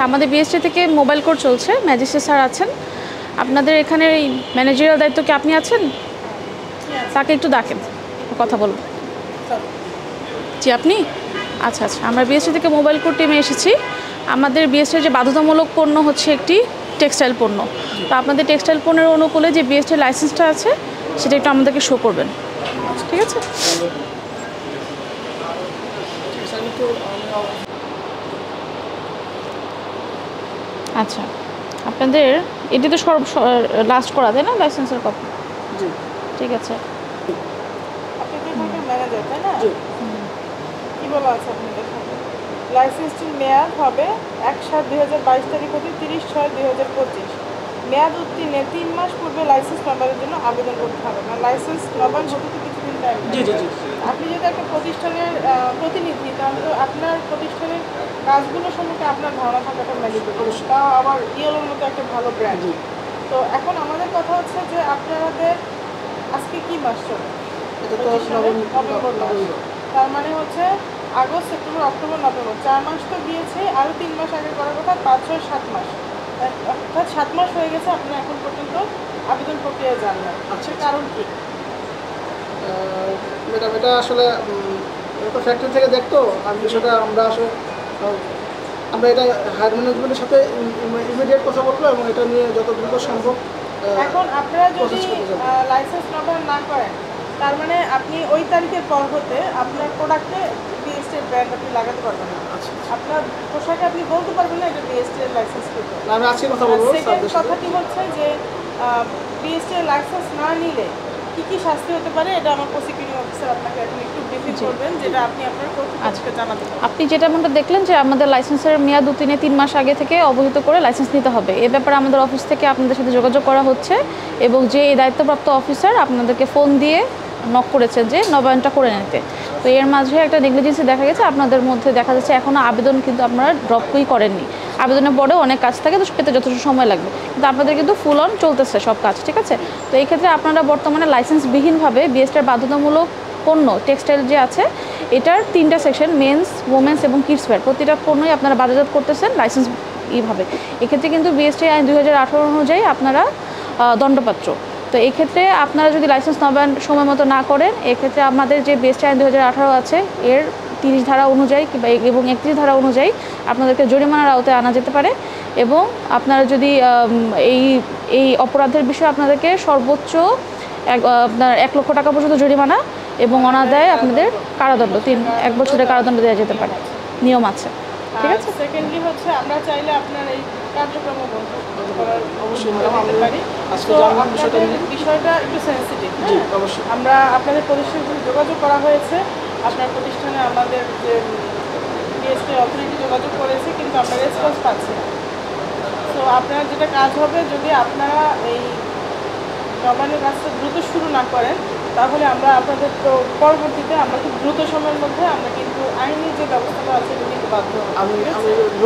আচ্ছা, আমাদের বিএসটি থেকে মোবাইল কোর্ট চলছে, ম্যাজিস্ট্রেট স্যার আছেন। আপনাদের এখানে ম্যানেজারিয়াল দায়িত্ব কি আপনি আছেন? তাকে একটু ডাকেন, কথা বলুন। জি, আপনি? আচ্ছা আচ্ছা, আমরা বিএসটি থেকে মোবাইল কোর্ট টিমে এসেছি। আমাদের বিএসটির যে বাধ্যতামূলক পণ্য হচ্ছে একটি টেক্সটাইল পণ্য। তো আপনাদের টেক্সটাইল পণ্যের অনুকূলে যে বিএসটির লাইসেন্সটা আছে সেটা একটু আমাদেরকে শো করবেন, ঠিক আছে? আচ্ছা, আপনাদের এটি তো লাস্ট করা তাই না লাইসেন্সের কপি? জি, ঠিক আছে। আপনি কি এখানকার ম্যানেজার তাই না? কি বলা আছে আপনাদের? লাইসেন্সটির মেয়াদ হবে ১/৭/২০২২ তারিখ হতে ৩০/৬/২০২৫। মেয়াদ উত্তীর্ণের ৩ মাস পূর্বে লাইসেন্স নবায়নের জন্য আবেদন করতে হবে। কারণ লাইসেন্স নবায়ন হতে তো কিছুদিন টাইম। জি জি জি। আপনি যদি একটা প্রতিষ্ঠানের প্রতিনিধি, তাহলে তো আপনার প্রতিষ্ঠানের কাজগুলো সম্পর্কে আপনার ধারণা থাকাটা ম্যান্ডেটরি। তা আবার ইয়েলোর মতো একটা ভালো ব্র্যান্ড। তো এখন আমাদের কথা হচ্ছে যে আপনাদের আজকে কি মাস চলে? এটা তো নভেম্বর মাস। তার মানে হচ্ছে আগস্ট, সেপ্টেম্বর, অক্টোবর, নভেম্বর 4 মাস তো গিয়েছে। আরও 3 মাস আগে করার কথা, 5, 6, 7 মাস। অর্থাৎ 7 মাস হয়ে গেছে আপনারা এখন পর্যন্ত আবেদন প্রক্রিয়া যান না। আচ্ছা, কারণ কি? ম্যাডাম এটা আসলে এটা ফ্যাক্টরি থেকে দেখতো আর বিষয়টা আমরা এটা হায়ার ম্যানেজমেন্টের সাথে ইমিডিয়েট কথা বলবো এবং এটা নিয়ে যত দ্রুত সম্ভব। এখন আপনারা যদি লাইসেন্স নবায়ন না করেন, তার মানে আপনি ওই তারিখের পর হতে আপনার প্রোডাক্টে বিএসটি ব্র্যান্ড আপনি লাগাতে পারবেন না। আচ্ছা, আপনার পোশাকে আপনি বলতে পারবেন না এটা বিএসটি এর লাইসেন্স করতে। আমি আজকে কথা বলবো। সেকেন্ড কথাটি হচ্ছে যে বিএসটি এর লাইসেন্স না নিলে কি কি শাস্তি হতে পারে, এটা আমার প্রসিকিউটিং অফিসার আপনাকে এখন একটু ব্রিফিং করবেন, যেটা আপনি আপনার কর্তৃপক্ষকে জানাতে পারবেন। আপনি যেমনটা দেখলেন যে আমাদের লাইসেন্সের মেয়াদ উত্তীর্ণে 3 মাস আগে থেকে অবহিত করে লাইসেন্স নিতে হবে। এ ব্যাপারে আমাদের অফিস থেকে আপনাদের সাথে যোগাযোগ করা হচ্ছে এবং যে এই দায়িত্বপ্রাপ্ত অফিসার আপনাদেরকে ফোন দিয়ে নক করেছেন যে নবায়নটা করে নিতে। তো এর মাঝে একটা নেগলিজেন্সি দেখা গেছে, আপনাদের মধ্যে দেখা যাচ্ছে এখনও আবেদন কিন্তু আপনারা ড্রপই করেননি। আবেদনের পরেও অনেক কাজ থাকে, তো পেতে যথেষ্ট সময় লাগবে, কিন্তু আপনাদের কিন্তু ফুল অন চলতেছে সব কাজ, ঠিক আছে? তো এই ক্ষেত্রে আপনারা বর্তমানে লাইসেন্সবিহীনভাবে বিএসটির বাধ্যতামূলক পণ্য টেক্সটাইল যে আছে এটার 3টা সেকশন, মেন্স, ওমেন্স এবং কিডস ওয়্যার, প্রতিটা পণ্যই আপনারা বাজারজাত করতেছেন লাইসেন্স এইভাবে। এক্ষেত্রে কিন্তু বিএসটি আইন 2018 অনুযায়ী আপনারা দণ্ডপাত্র। তো এই ক্ষেত্রে আপনারা যদি লাইসেন্স নবায়ন সময় মতো না করেন, এক্ষেত্রে আমাদের যে বিএসটি আইন 2018 আছে এর 30 ধারা অনুযায়ী এবং 31 ধারা অনুযায়ী আপনাদেরকে জরিমানার আওতায় আনা যেতে পারে। এবং আপনারা যদি এই অপরাধের বিষয়ে আপনাদেরকে সর্বোচ্চ আপনার 1 লক্ষ টাকা পর্যন্ত জরিমানা এবং অনাদায়ে আপনাদের কারাদণ্ড 1 বছরের কারাদণ্ড দেওয়া যেতে পারে, নিয়ম আছে, ঠিক আছে? সেকেন্ডলি হচ্ছে আমরা চাইলে আপনার এই কার্যক্রম বন্ধ করার অবশ্যই তো আপনাদের বিষয়টা একটু সেন্সিটিভ। আমরা আপনাদের প্রতিষ্ঠানের সাথে যোগাযোগ করা হয়েছে, আপনার প্রতিষ্ঠানে আমাদের যে বিএসটি অথরিটি যোগাযোগ করেছে, কিন্তু আমরা রেসপন্স পাচ্ছি না। তো আপনার যেটা কাজ হবে, যদি আপনারা এই নবায়নের কাজটা দ্রুত শুরু না করেন, তাহলে আমরা আপনাদের তো পরবর্তীতে আমরা খুব দ্রুত সময়ের মধ্যে আমরা কিন্তু আইনি যে ব্যবস্থাটা আছে এটা কিন্তু বাধ্য হবো।